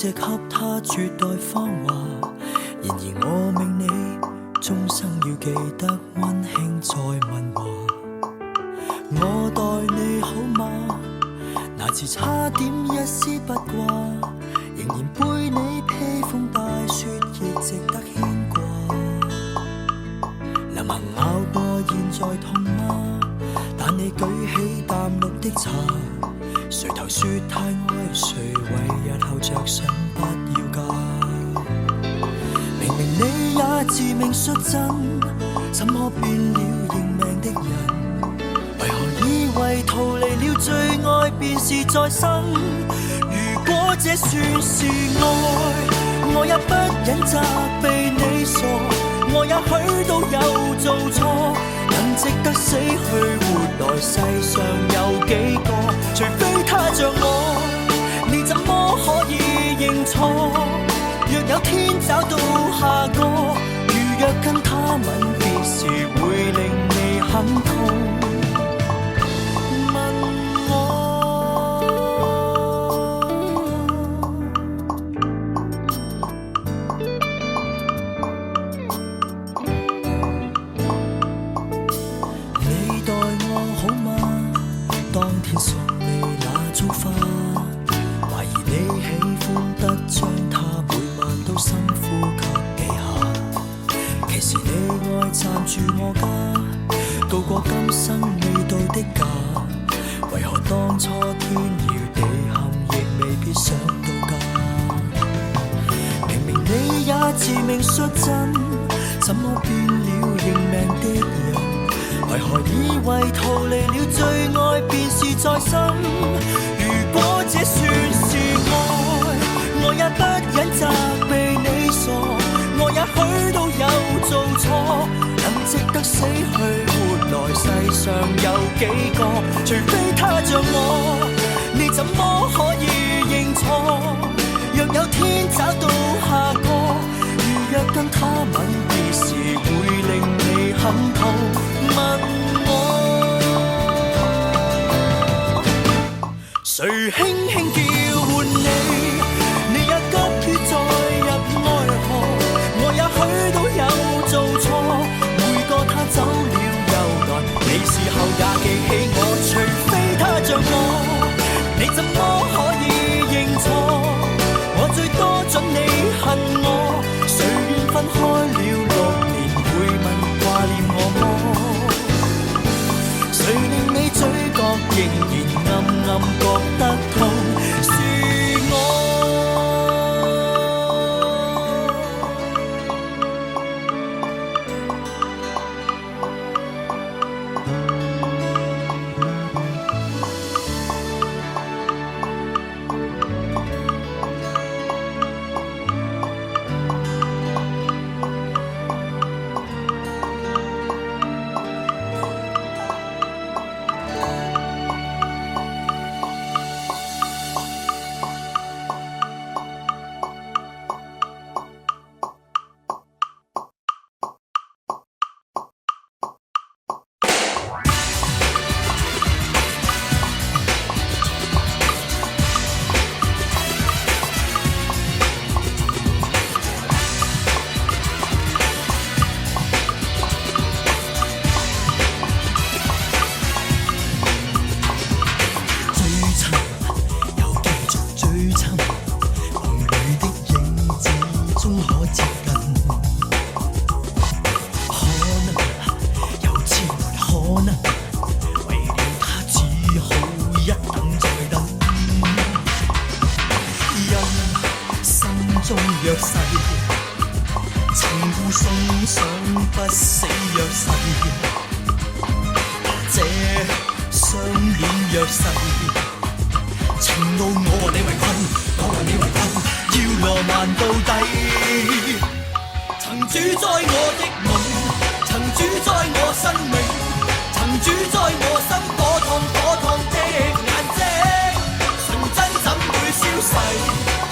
藉給他絕代芳華。然而我命你終生要記得溫馨再問話。我待你好嗎？那次差點一絲不掛，仍然背你披風大雪，亦值得牽掛。臨行咬過現在痛嗎？但你舉起淡綠的茶，誰頭說太愛誰，為日後着想不要嫁。明明你也自命率真，怎麼變了認命的人？為何以為逃離了最愛便是再生？如果這算是愛，我也不忍責備你傻，我也許都有做錯，能值得死去活來世上有幾個？除非他像我，你怎麼可以認錯？若有天找到下個，如若跟他吻別時會令你很痛。送你那束花，懷疑你喜歡得將它每晚都深呼吸記下。其實你愛暫住我家，渡過今生未到的假。為何當初天搖地陷亦未必想到家？明明你也自命率真，怎麼變了認命的人？為何以為逃離了最愛便是再生？如果這算是愛，我也不忍責備你傻，我也許都有做錯，能值得死去活來世上有幾個？除非他像我，你怎麼可以認錯？若有天找到下個，如若跟他吻別時會令你很痛。問我誰輕輕叫喚你，你也急於再入愛河，我也許都有做錯，每個他走了又來，你事後也記起我，除非他像我，你怎麼可以認錯？我最多准你恨我，誰願分開了6年會問掛念我麼？誰令你嘴角仍然暗暗覺得痛？是我。約誓，情互送上不死約誓，這相戀約誓，情路我和你為困，我和你為困，要浪漫到底。曾主宰我的夢，曾主宰我生命，曾主宰我心火燙火燙的眼睛，純真怎會消逝？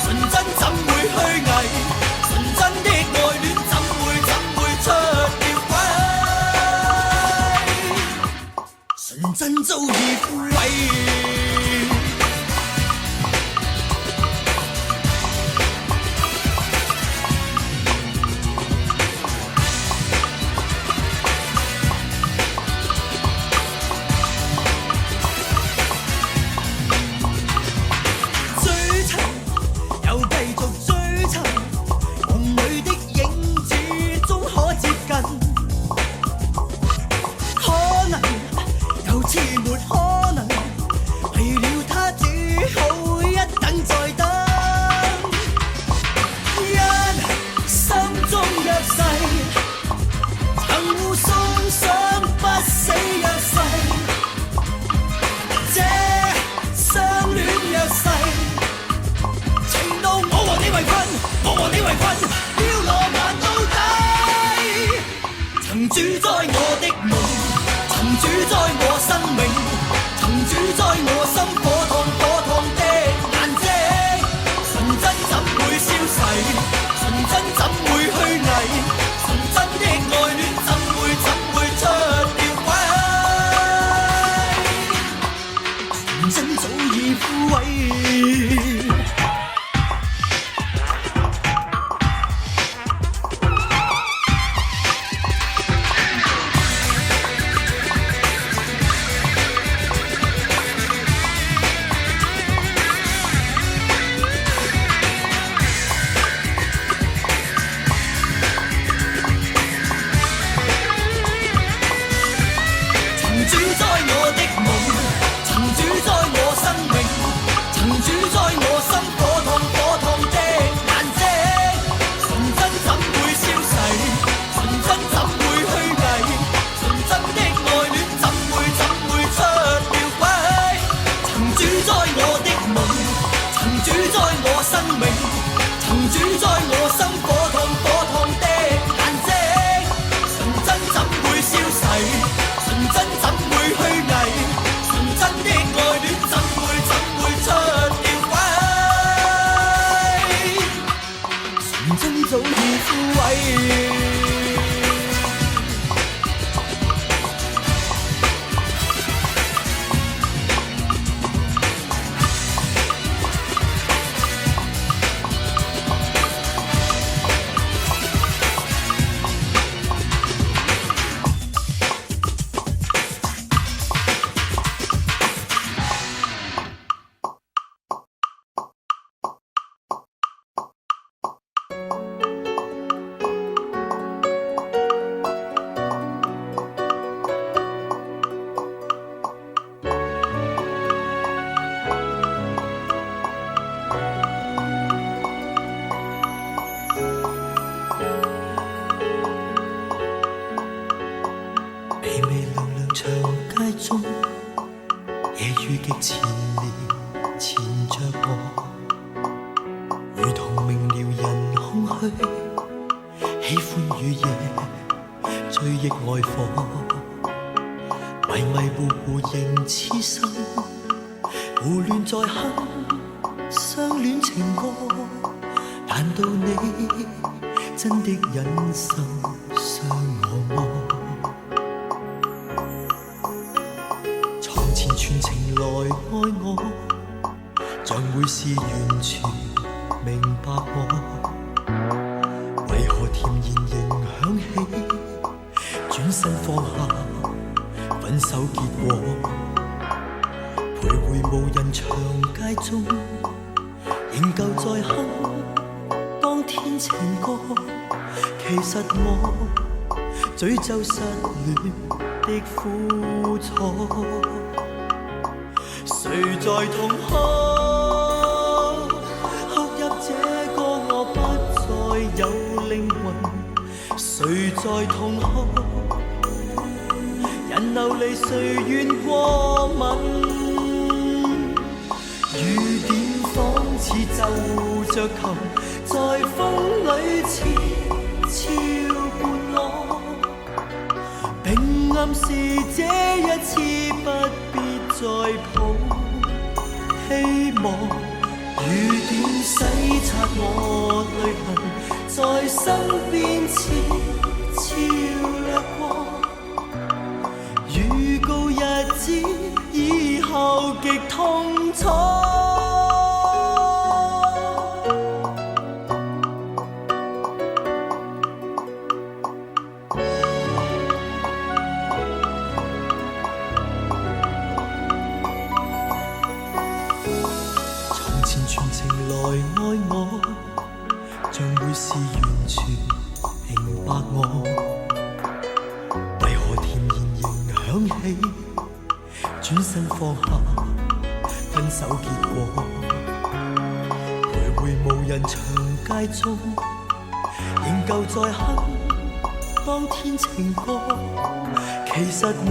純真怎會虛偽？純真的愛戀怎會出了軌？純真早已枯萎。主宰我的夢，曾主宰我生命，曾主宰我心，火燙火燙的眼睛。純真怎會消逝？純真怎會虛偽？純真的愛戀怎會出了軌？純真早已枯萎。早已枯萎。夜雨極纏綿纏着我，如同明了人空虛，喜歡雨夜追憶愛火，迷迷糊糊仍痴心，胡亂在哼相戀情歌。難道你真的忍心傷我麼？全情來愛我，像會是完全明白我，為何甜言仍響起，轉身放下，分手結果，徘徊無人長街中，仍舊在哼當天情歌。其實我詛咒失戀的苦楚。誰在痛哭？哭泣這個我不再有靈魂。誰在痛哭？人流離誰願過問？雨點仿似奏着琴，在風裏悄悄伴我。並暗示這一次不必再抱希望，雨點洗刷我淚痕，在身邊悄悄掠過，預告日子以後極痛楚。全情來愛我，將會是完全明白我，為何甜言仍響起，轉身放下，分手結果，徘徊無人長街中，仍舊在哼當天情歌。其實我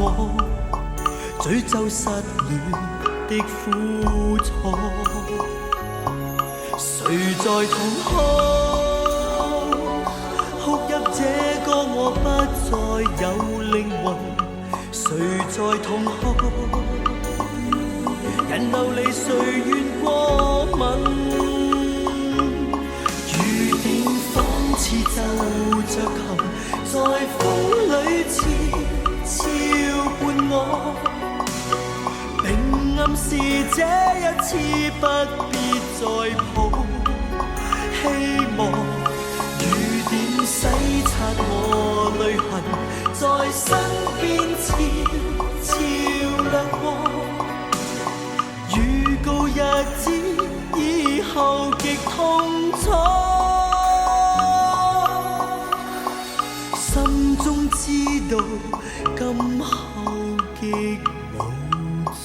詛咒失戀的苦楚。誰在痛哭？哭泣這個我不再再有靈魂，誰在痛哭？人流離，誰願過問？雨點仿似奏着琴，在風裏悄伴我。並暗示這一次不必再抱希望。雨點洗刷我淚痕，在身邊悄掠過。預告日子以後極痛楚，心中知道今後極無錯。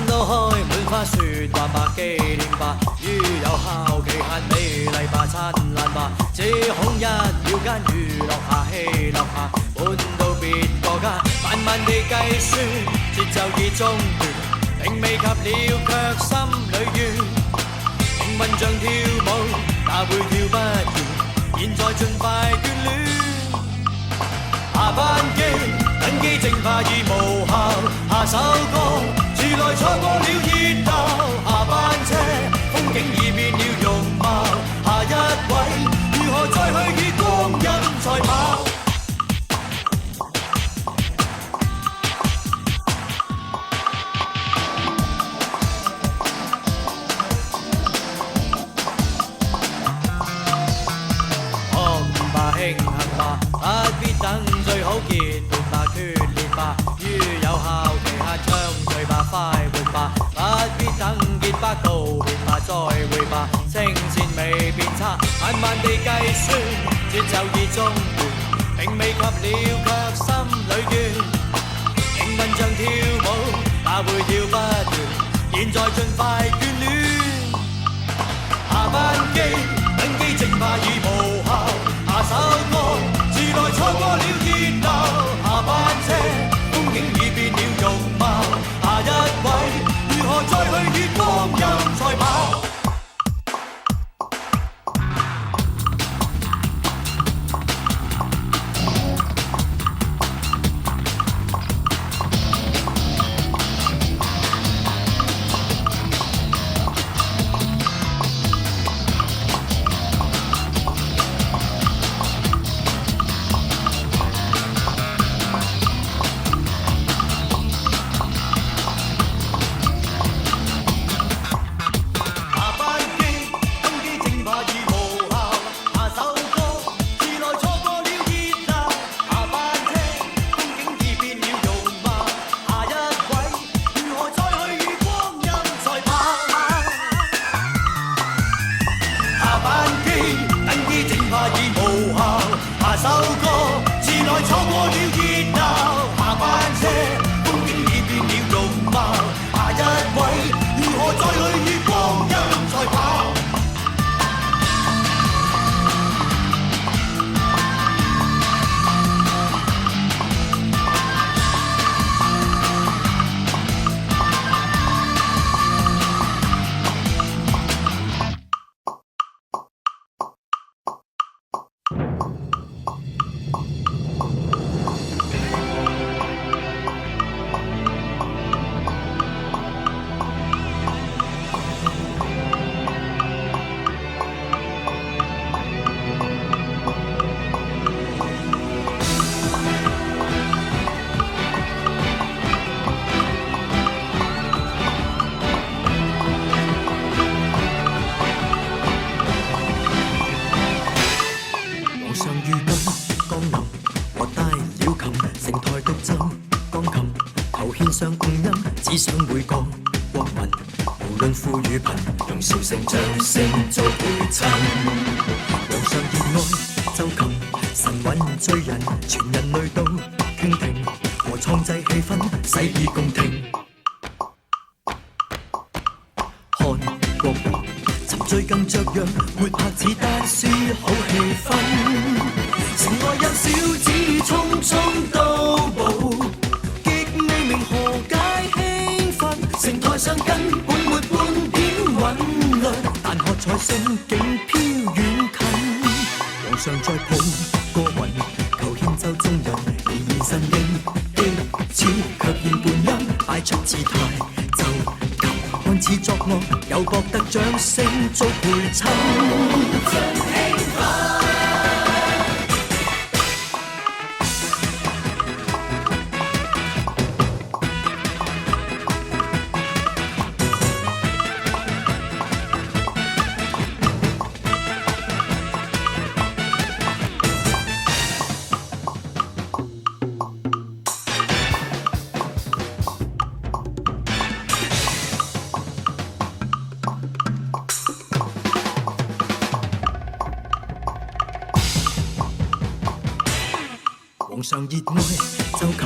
都開滿花雪，畫吧紀念吧，於有效期限美麗吧，燦爛吧，只恐一秒間雨落下，氣落下，滿到別個家，慢慢地計算，節奏已中斷，並未及了卻心裏怨，命運像跳舞，哪會跳不完，現在盡快眷戀。下班機，等機淨怕已無效，下首歌，遲來錯過了熱鬧。下班車，風景已變了容貌。下一位，如何再去與光陰賽跑？看吧，慶幸吧，不必等。最好結伴吧，決裂吧，於有效期限暢聚吧，快活吧，不必等結巴告別吧，再會吧，聲線未變差，慢慢地計算，節奏已中斷，並未及了卻心裏怨，命運像跳舞，哪會跳不完，現在盡快眷戀。下班機，等機淨怕已無效，下首歌，遲來錯過了熱鬧。下班車，風景已變了容貌。下一位，如何再去與光陰賽跑？只想每個國民，無論富與貧，用笑聲掌聲做陪襯。皇上熱愛奏琴，神韻醉人，全人類都傾聽和創製氣氛，洗耳恭聽。看國樂，沉醉更雀躍，沒拍子單抒好氣氛。城外有小子匆匆到步，極未明何解。城台上根本沒半點韻律，但喝彩聲景飄遠近。皇上在抱過雲，求獻奏眾人，而現身應的似卻現半音，擺出姿態就及，看似作樂，又博得掌聲做陪襯。真興奮。皇上熱愛奏琴，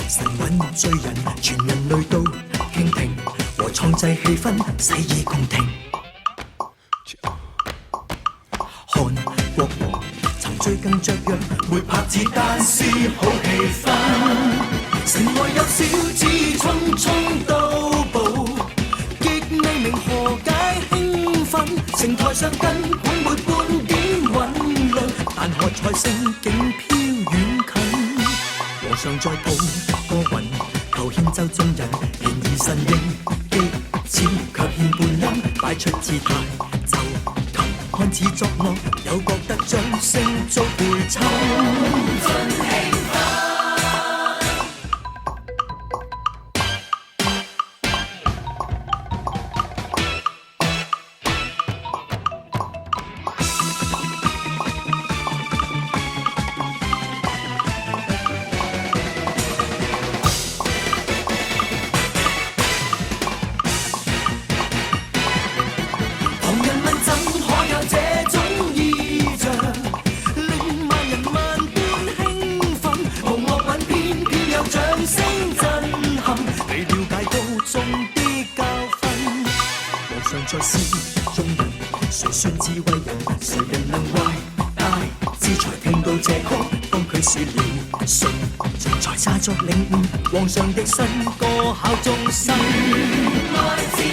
神韻醉人，全人類都傾傾聽和創製氣氛，洗耳恭聽。韓國和曾追更雀躍，沒拍子但是好氣氛。城內有小子匆匆到步，極未明何解興奮。城台上根本沒半點韻律，但喝彩聲竟飄遠近。皇上在抱歌韻，求獻奏眾人，然而神應激似，卻欠半音，擺出姿態就琴，看似作樂，又覺得掌聲遭背侵。真興奮。在詩中人，誰算智慧人？誰人能為大志才聽到這曲？當佢說了信，仲才詐作領悟。皇上的新歌考眾生，愛自由。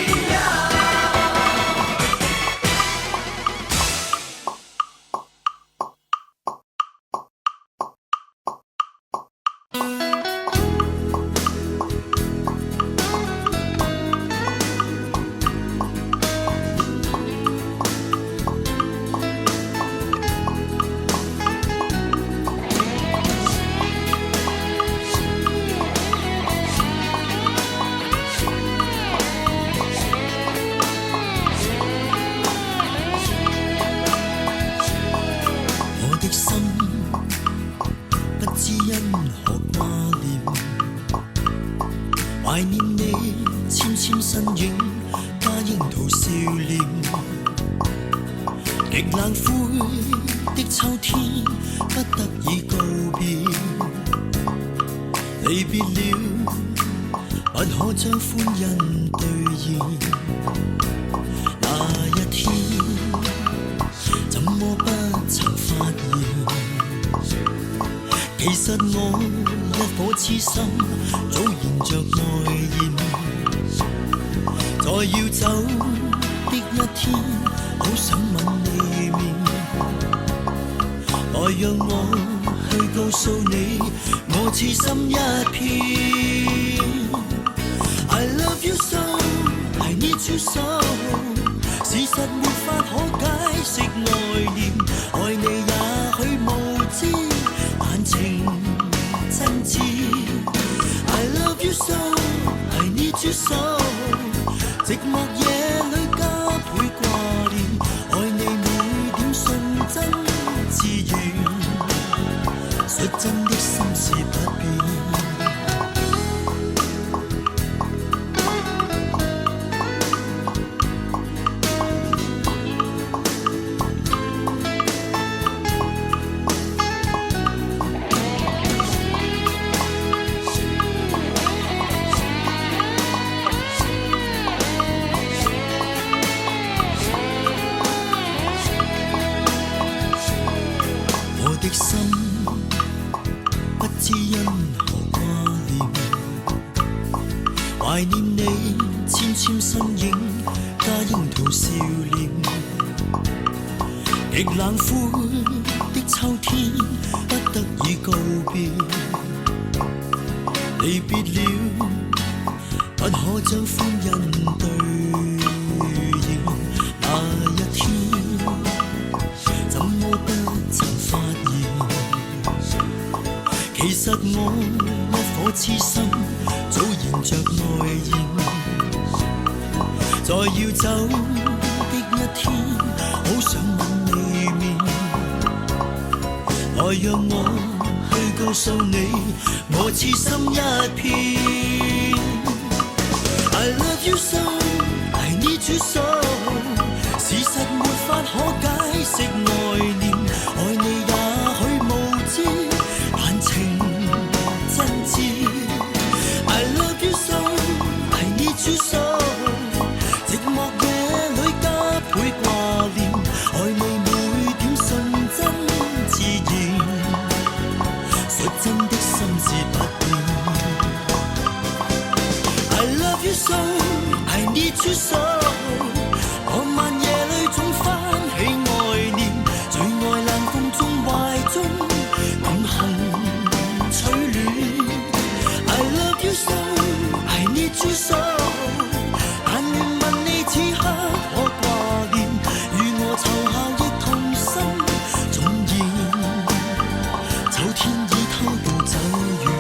懷念你纖纖身影，加櫻桃笑臉。極冷灰的秋天，不得已告別。離別了，不可將歡欣兌現。那一天，怎麼不曾發現？其實我一顆痴心早燃着愛焰，在要走的一天，好想吻你面，來讓我去告訴你，我痴心一片。I love you so, I need you so， 事實沒法可解釋愛念，愛你也許無知，但情真摯。I love you so, I need you so， 寂寞夜裏加倍掛念，愛你每點信真自願，率真的心事不變。的心不知因何掛念，懷念你纖纖身影，加櫻桃笑臉。極冷灰的秋天，不得已告別。離別了，不可將歡欣兌現。那一天，怎麼不曾發現？其實我一顆痴心早燃着愛焰，在要走的一天，好想吻你面，來讓我去告訴你，我痴心一片。I love you so, I need you so， 事實沒法可解釋愛念，愛你也許無知，但情真摯。I love you so, I need 主手，浪漫夜裏總翻起愛念，最愛冷風中懷中共行取暖。I love you so, I need you so， 但願問你此刻可掛念，與我湊效亦同心，縱然秋天已偷步走遠。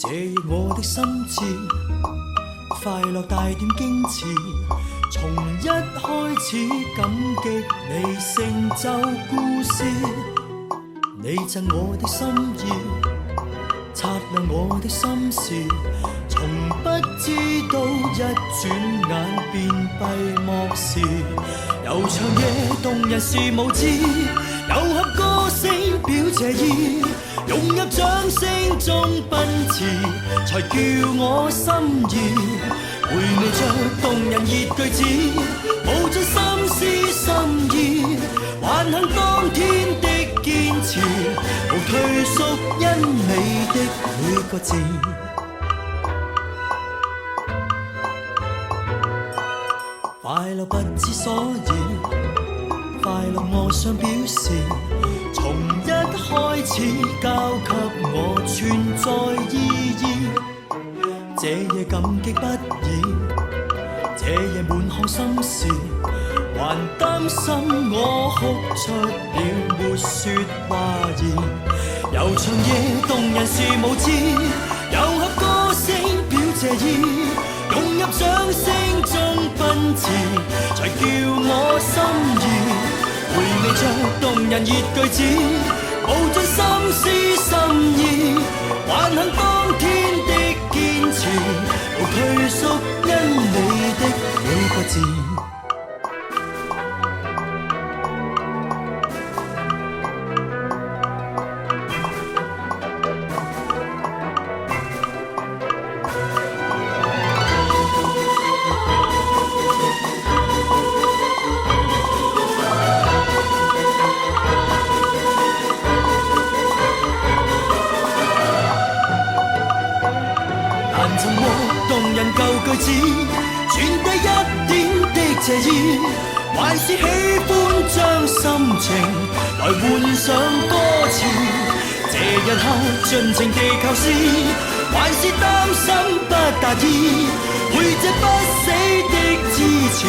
這亦我的心志，快樂帶點矜持，從一開始感激你成就故事，你贈我的心意，擦亮我的心事，從不知道一轉眼便閉幕時，悠長夜動人是無知，又合歌聲表謝意，融入掌聲中奔馳，才叫我心意回味着動人熱句子，無盡心思心意，還幸當天的堅持，無退縮因你的每個字。快樂不知所以，快樂我想表示，從一開始交給我存在意義，這夜感激不已，這夜滿腔心事，還擔心我哭出了沒說話言，悠長夜動人是無知，又合歌聲表謝意，融入掌聲中奔馳，才叫我心意回味着動人熱句子，無盡心思心意，還幸當天的堅持，無退縮因你的每個字。難尋獲動人舊句子，傳遞一點的謝意，還是喜歡將心情來換上歌詞。這一刻盡情地構思，還是擔心不達意，會這不死的支持。